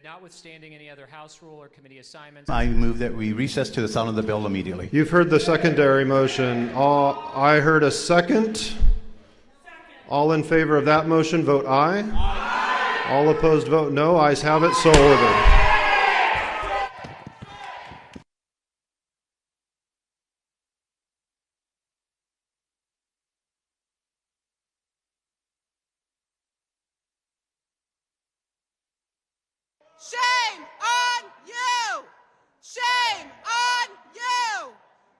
notwithstanding any other House rule or committee assignments. I move that we recess to the sound of the bell immediately. You've heard the secondary motion. I heard a second. All in favor of that motion, vote aye. Aye. All opposed, vote no. Ayes have it, so ordered. Shame on you! Shame on you!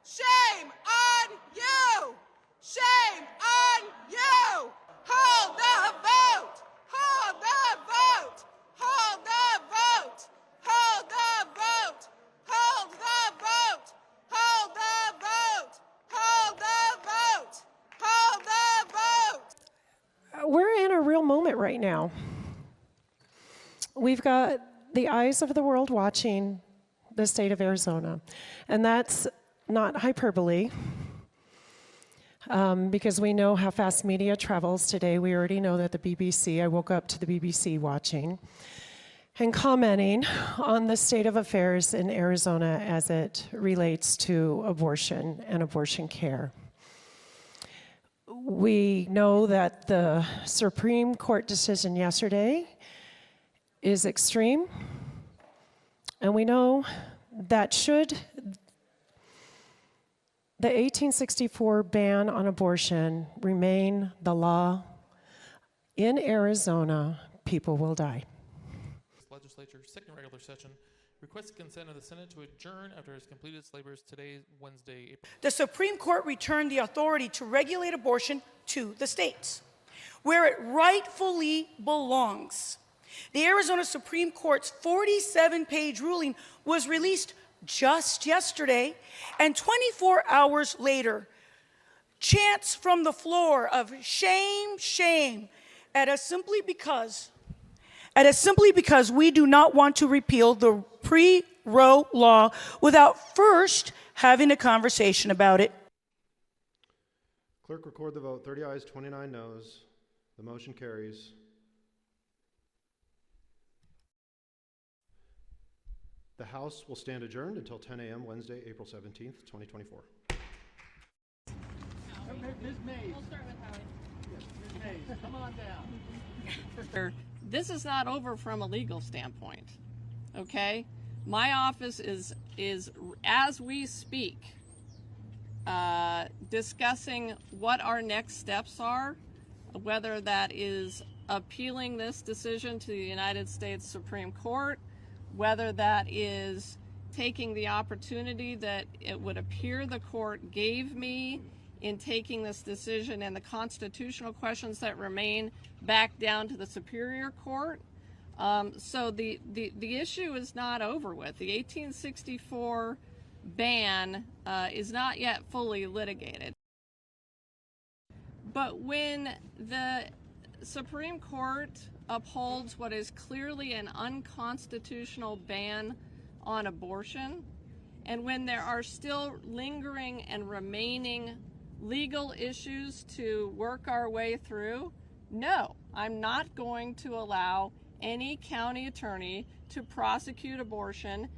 Shame on you! Shame on you! Hold the vote! Hold the vote! Hold the vote! Hold the vote! Hold the vote! Hold the vote! Hold the vote! Hold the vote! We're in a real moment right now. We've got the eyes of the world watching the state of Arizona. And that's not hyperbole, because we know how fast media travels today. We already know that the BBC, I woke up to the BBC watching and commenting on the state of affairs in Arizona as it relates to abortion and abortion care. We know that the Supreme Court decision yesterday is extreme, and we know that should the 1864 ban on abortion remain the law in Arizona, people will die. Legislature, second regular session, requests consent of the Senate to adjourn after it has completed its labors today, Wednesday, April. The Supreme Court returned the authority to regulate abortion to the states, where it rightfully belongs. The Arizona Supreme Court's 47-page ruling was released just yesterday, and 24 hours later, chants from the floor of shame, shame, at us simply because we do not want to repeal the pre-Roe law without first having a conversation about it. Clerk, record the vote. 30 ayes, 29 noes. The motion carries. The House will stand adjourned until 10 a.m. Wednesday, April 17th, 2024. Ms. Mays. We'll start with Howie. Yes, Ms. Mays, come on down. This is not over from a legal standpoint, okay? My office is as we speak, discussing what our next steps are, whether that is appealing this decision to the United States Supreme Court, whether that is taking the opportunity that it would appear the court gave me in taking this decision and the constitutional questions that remain back down to the Superior Court. So the issue is not over with. The 1864 ban is not yet fully litigated. But when the Supreme Court upholds what is clearly an unconstitutional ban on abortion, and when there are still lingering and remaining legal issues to work our way through, no, I'm not going to allow any county attorney to prosecute abortion,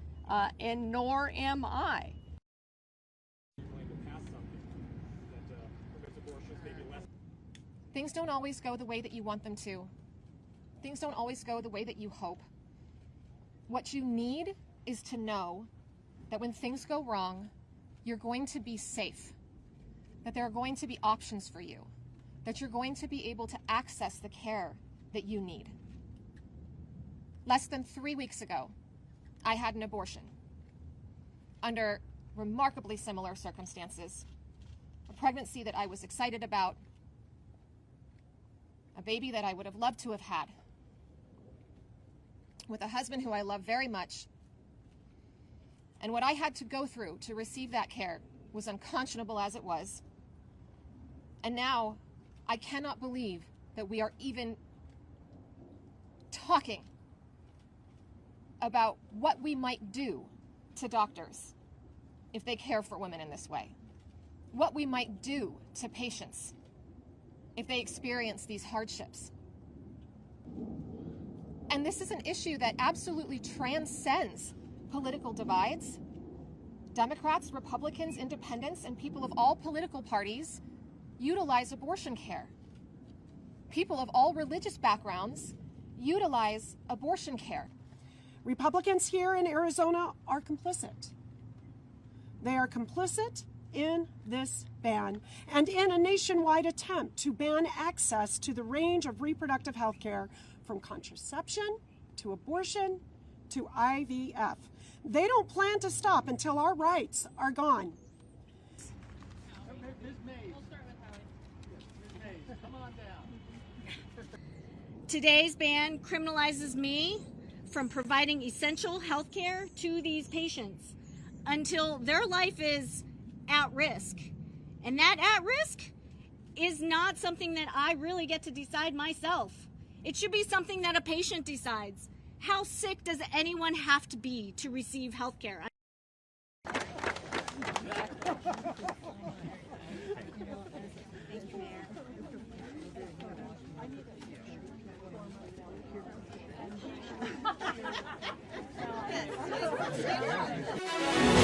and nor am I. Things don't always go the way that you want them to. Things don't always go the way that you hope. What you need is to know that when things go wrong, you're going to be safe, that there are going to be options for you, that you're going to be able to access the care that you need. Less than 3 weeks ago, I had an abortion under remarkably similar circumstances, a pregnancy that I was excited about, a baby that I would have loved to have had, with a husband who I love very much. And what I had to go through to receive that care was unconscionable as it was. And now I cannot believe that we are even talking about what we might do to doctors if they care for women in this way, what we might do to patients if they experience these hardships. And this is an issue that absolutely transcends political divides. Democrats, Republicans, independents, and people of all political parties utilize abortion care. People of all religious backgrounds utilize abortion care. Republicans here in Arizona are complicit. They are complicit in this ban and in a nationwide attempt to ban access to the range of reproductive health care from contraception to abortion to IVF. They don't plan to stop until our rights are gone. Ms. Mays. We'll start with Howie. Ms. Mays, come on down. Today's ban criminalizes me from providing essential health care to these patients until their life is at risk. And that at risk is not something that I really get to decide myself. It should be something that a patient decides. How sick does anyone have to be to receive health care? Mayor.